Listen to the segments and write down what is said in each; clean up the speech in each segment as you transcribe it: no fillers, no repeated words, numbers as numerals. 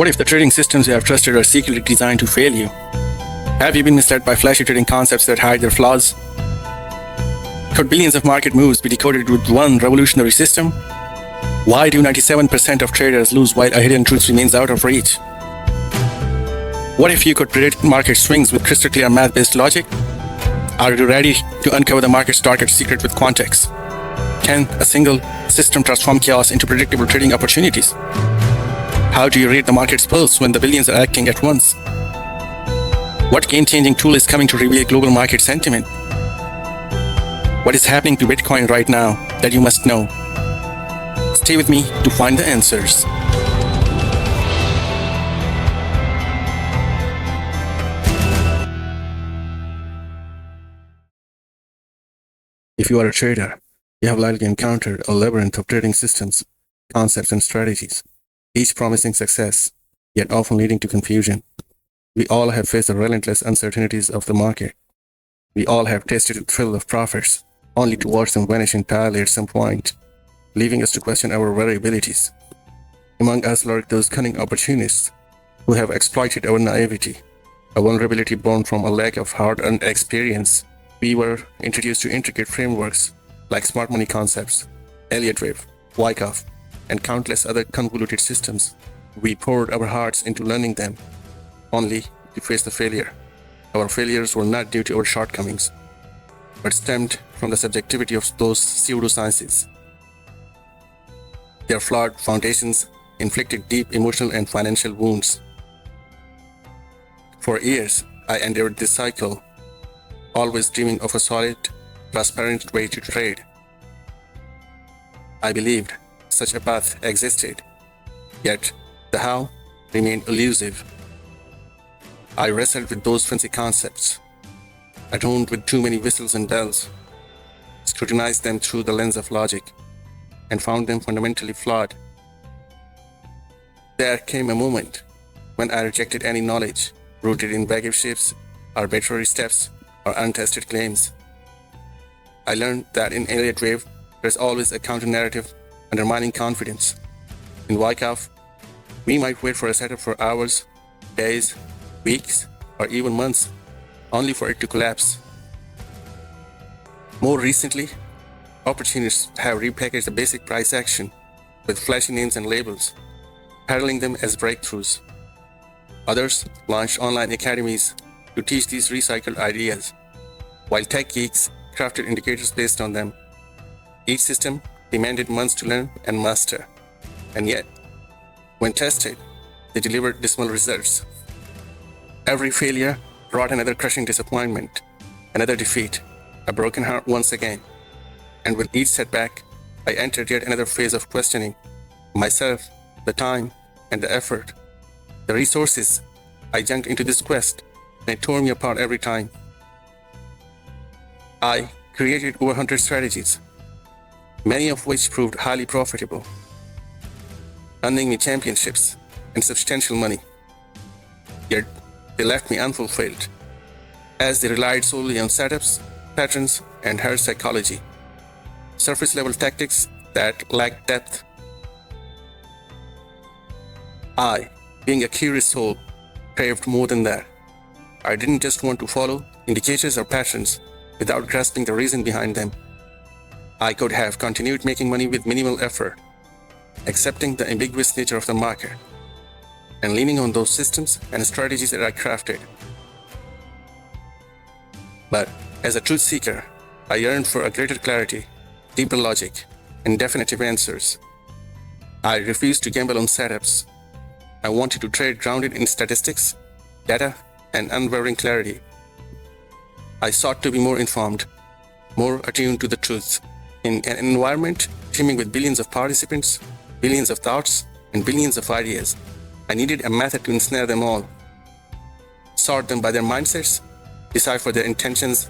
What if the trading systems you have trusted are secretly designed to fail you? Have you been misled by flashy trading concepts that hide their flaws? Could billions of market moves be decoded with one revolutionary system? Why do 97% of traders lose while a hidden truth remains out of reach? What if you could predict market swings with crystal clear math-based logic? Are you ready to uncover the market's darkest secret with Quant X? Can a single system transform chaos into predictable trading opportunities? How do you read the market's pulse when the billions are acting at once? What game-changing tool is coming to reveal global market sentiment? What is happening to Bitcoin right now that you must know? Stay with me to find the answers. If you are a trader, you have likely encountered a labyrinth of trading systems, concepts, and strategies, each promising success, yet often leading to confusion. We all have faced the relentless uncertainties of the market. We all have tasted the thrill of profits, only to watch them vanish entirely at some point, leaving us to question our very abilities. Among us lurk those cunning opportunists who have exploited our naivety, a vulnerability born from a lack of hard-earned experience. We were introduced to intricate frameworks like smart money concepts, Elliott wave, Wyckoff, and countless other convoluted systems. We poured our hearts into learning them, only to face the failure. Our failures were not due to our shortcomings, but stemmed from the subjectivity of those pseudosciences. Their flawed foundations inflicted deep emotional and financial wounds. For years, I endured this cycle, always dreaming of a solid, transparent way to trade. I believed such a path existed, yet the how remained elusive. I wrestled with those fancy concepts, adorned with too many whistles and bells, scrutinized them through the lens of logic, and found them fundamentally flawed. There came a moment when I rejected any knowledge rooted in vague shapes, arbitrary steps, or untested claims. I learned that in Elliott wave, there's always a counter-narrative undermining confidence. In Wyckoff, we might wait for a setup for hours, days, weeks, or even months, only for it to collapse. More recently, opportunists have repackaged the basic price action with flashy names and labels, peddling them as breakthroughs. Others launched online academies to teach these recycled ideas, while tech geeks crafted indicators based on them. Each system demanded months to learn and master, and yet, when tested, they delivered dismal results. Every failure brought another crushing disappointment, another defeat, a broken heart once again. And with each setback, I entered yet another phase of questioning myself, the time, and the effort, the resources I junked into this quest, and it tore me apart every time. I created over 100 strategies, many of which proved highly profitable, earning me championships and substantial money. Yet, they left me unfulfilled, as they relied solely on setups, patterns, and herd psychology, surface-level tactics that lacked depth. I, being a curious soul, craved more than that. I didn't just want to follow indicators or patterns without grasping the reason behind them. I could have continued making money with minimal effort, accepting the ambiguous nature of the market, and leaning on those systems and strategies that I crafted. But as a truth seeker, I yearned for a greater clarity, deeper logic, and definitive answers. I refused to gamble on setups. I wanted to trade grounded in statistics, data, and unwavering clarity. I sought to be more informed, more attuned to the truth. In an environment teeming with billions of participants, billions of thoughts, and billions of ideas, I needed a method to ensnare them all, sort them by their mindsets, decipher their intentions,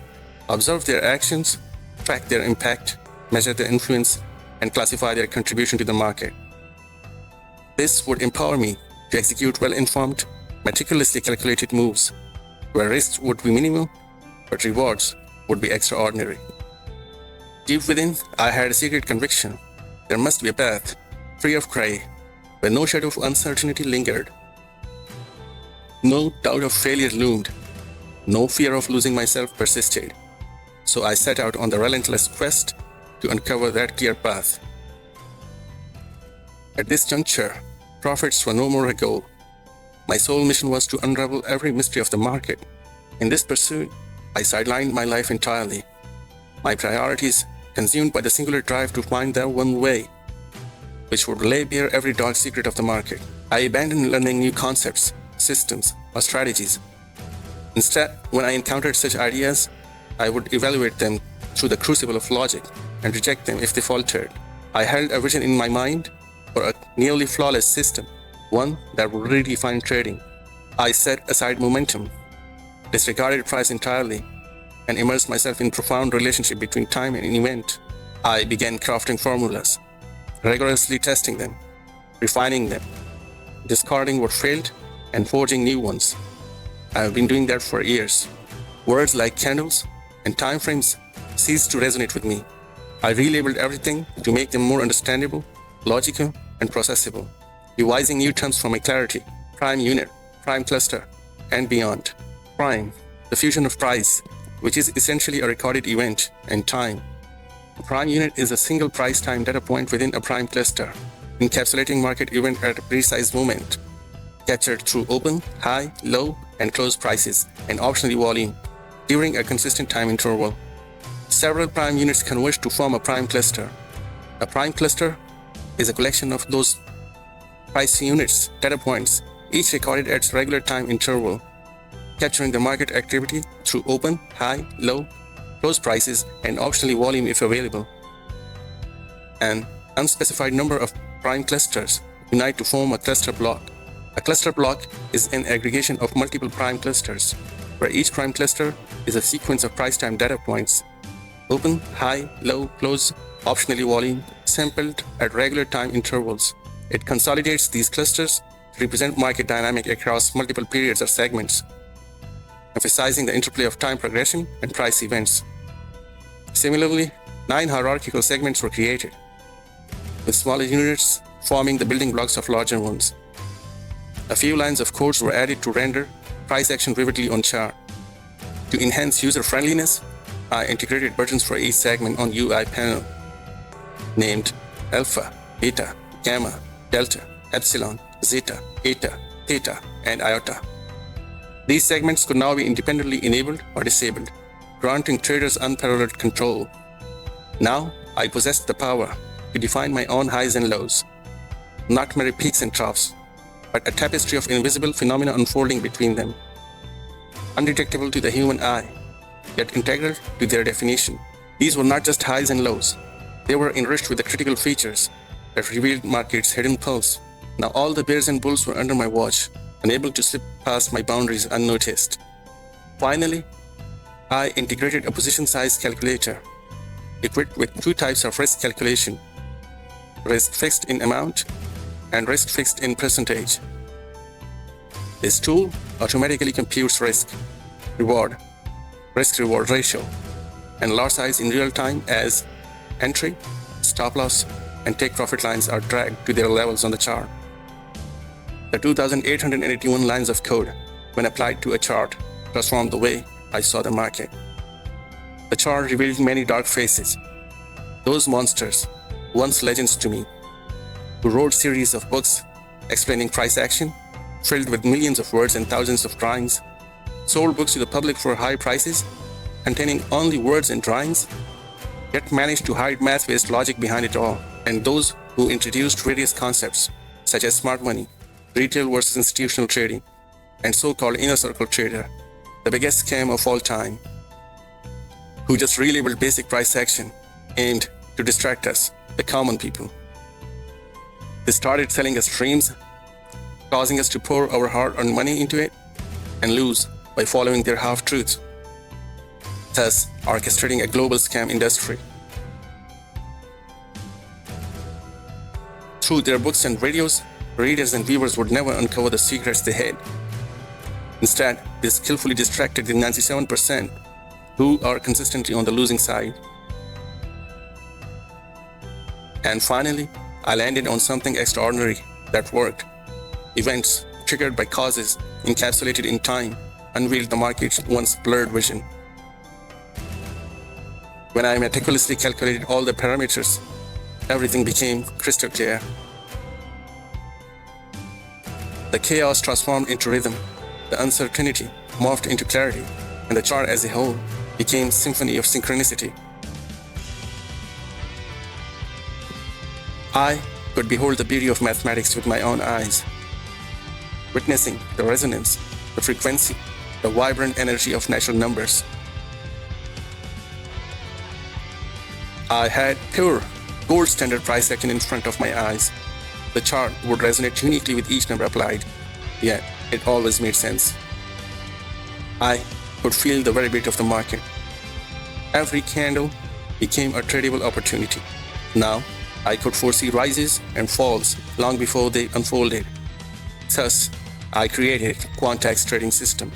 observe their actions, track their impact, measure their influence, and classify their contribution to the market. This would empower me to execute well-informed, meticulously calculated moves, where risks would be minimal, but rewards would be extraordinary. Deep within, I had a secret conviction. There must be a path, free of gray, where no shadow of uncertainty lingered, No doubt of failure loomed. No fear of losing myself persisted. So I set out on the relentless quest to uncover that clear path. At this juncture, profits were no more a goal. My sole mission was to unravel every mystery of the market. In this pursuit, I sidelined my life entirely. My priorities consumed by the singular drive to find that one way, which would lay bare every dark secret of the market. I abandoned learning new concepts, systems, or strategies. Instead, when I encountered such ideas, I would evaluate them through the crucible of logic and reject them if they faltered. I held a vision in my mind for a nearly flawless system, one that would redefine trading. I set aside momentum, disregarded price entirely, and immersed myself in profound relationship between time and an event. I began crafting formulas, rigorously testing them, refining them, discarding what failed, and forging new ones. I have been doing that for years. Words like candles and time frames ceased to resonate with me. I relabeled everything to make them more understandable, logical, and processable, devising new terms for my clarity: prime unit, prime cluster, and beyond. Prime, the fusion of price, which is essentially a recorded event, and time. A prime unit is a single price time data point within a prime cluster, encapsulating market event at a precise moment, captured through open, high, low, and close prices, and optionally volume, during a consistent time interval. Several prime units converge to form a prime cluster. A prime cluster is a collection of those price units, data points, each recorded at its regular time interval, capturing the market activity through open, high, low, close prices, and optionally volume if available. An unspecified number of prime clusters unite to form a cluster block. A cluster block is an aggregation of multiple prime clusters, where each prime cluster is a sequence of price time data points, open, high, low, close, optionally volume, sampled at regular time intervals. It consolidates these clusters to represent market dynamic across multiple periods or segments, emphasizing the interplay of time progression and price events. Similarly, 9 hierarchical segments were created, with smaller units forming the building blocks of larger ones. A few lines of code were added to render price action vividly on chart. To enhance user friendliness, I integrated buttons for each segment on UI panel, named alpha, beta, gamma, delta, epsilon, zeta, eta, theta, and iota. These segments could now be independently enabled or disabled, granting traders unparalleled control. Now, I possessed the power to define my own highs and lows, not mere peaks and troughs, but a tapestry of invisible phenomena unfolding between them, undetectable to the human eye, yet integral to their definition. These were not just highs and lows. They were enriched with the critical features that revealed market's hidden pulse. Now all the bears and bulls were under my watch, unable to slip past my boundaries unnoticed. Finally, I integrated a position size calculator, equipped with 2 types of risk calculation: risk fixed in amount and risk fixed in percentage. This tool automatically computes risk-reward ratio, and lot size in real time as entry, stop loss, and take profit lines are dragged to their levels on the chart. The 2,881 lines of code, when applied to a chart, transformed the way I saw the market. The chart revealed many dark faces. Those monsters, once legends to me, who wrote series of books explaining price action, filled with millions of words and thousands of drawings, sold books to the public for high prices, containing only words and drawings, yet managed to hide math-based logic behind it all. And those who introduced various concepts, such as smart money, retail versus institutional trading, and so-called inner circle trader, the biggest scam of all time, who just relabeled basic price action aimed to distract us, the common people. They started selling us dreams, causing us to pour our hard-earned money into it and lose by following their half-truths, thus orchestrating a global scam industry. Through their books and videos, readers and viewers would never uncover the secrets they hid. Instead, they skillfully distracted the 97% who are consistently on the losing side. And finally, I landed on something extraordinary that worked. Events triggered by causes encapsulated in time, unveiled the market's once blurred vision. When I meticulously calculated all the parameters, everything became crystal clear. The chaos transformed into rhythm, the uncertainty morphed into clarity, and the chart as a whole became a symphony of synchronicity. I could behold the beauty of mathematics with my own eyes, witnessing the resonance, the frequency, the vibrant energy of natural numbers. I had pure, gold standard price action in front of my eyes. The chart would resonate uniquely with each number applied, yet it always made sense. I could feel the very beat of the market. Every candle became a tradable opportunity. Now, I could foresee rises and falls long before they unfolded. Thus, I created Quant X Trading system.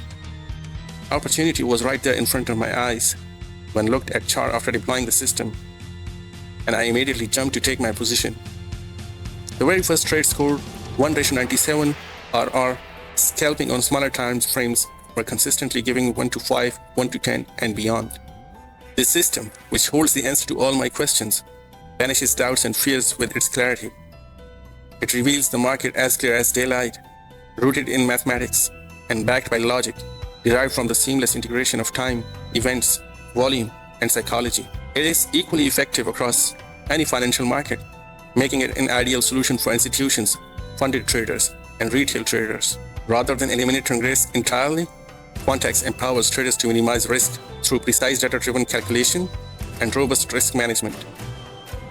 Opportunity was right there in front of my eyes when looked at chart after deploying the system, and I immediately jumped to take my position. The very first trade scored 1:97 RR, scalping on smaller time frames were consistently giving 1 to 5, 1 to 10, and beyond. This system, which holds the answer to all my questions, banishes doubts and fears with its clarity. It reveals the market as clear as daylight, rooted in mathematics and backed by logic, derived from the seamless integration of time, events, volume, and psychology. It is equally effective across any financial market, making it an ideal solution for institutions, funded traders, and retail traders. Rather than eliminating risk entirely, Quant X empowers traders to minimize risk through precise data-driven calculation and robust risk management,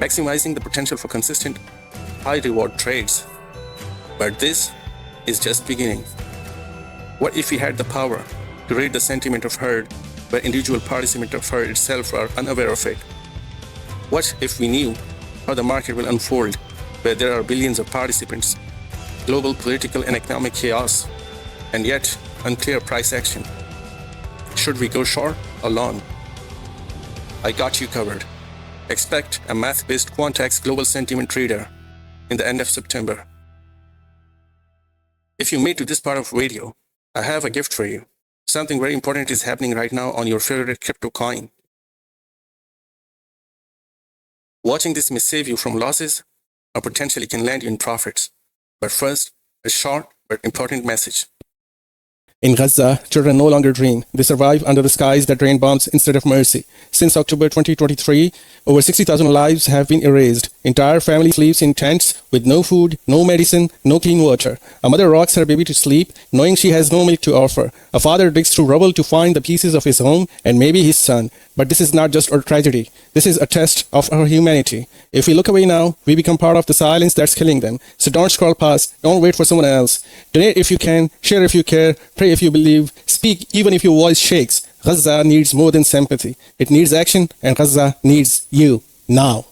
maximizing the potential for consistent, high-reward trades. But this is just beginning. What if we had the power to read the sentiment of herd where individual participants of herd itself are unaware of it? What if we knew how the market will unfold where there are billions of participants, global political and economic chaos, and yet unclear price action? Should we go short or long? I got you covered. Expect a math-based Quant X global sentiment trader in the end of September. If you made to this part of the video, I have a gift for you. Something very important is happening right now on your favorite crypto coin. Watching this may save you from losses or potentially can land you in profits. But first, a short but important message. In Gaza, children no longer dream. They survive under the skies that rain bombs instead of mercy. Since October 2023, over 60,000 lives have been erased. Entire families live in tents with no food, no medicine, no clean water. A mother rocks her baby to sleep, knowing she has no milk to offer. A father digs through rubble to find the pieces of his home and maybe his son. But this is not just a tragedy. This is a test of our humanity. If we look away now, we become part of the silence that's killing them. So don't scroll past. Don't wait for someone else. Donate if you can. Share if you care. Pray if you believe. Speak even if your voice shakes. Gaza needs more than sympathy. It needs action, and Gaza needs you now.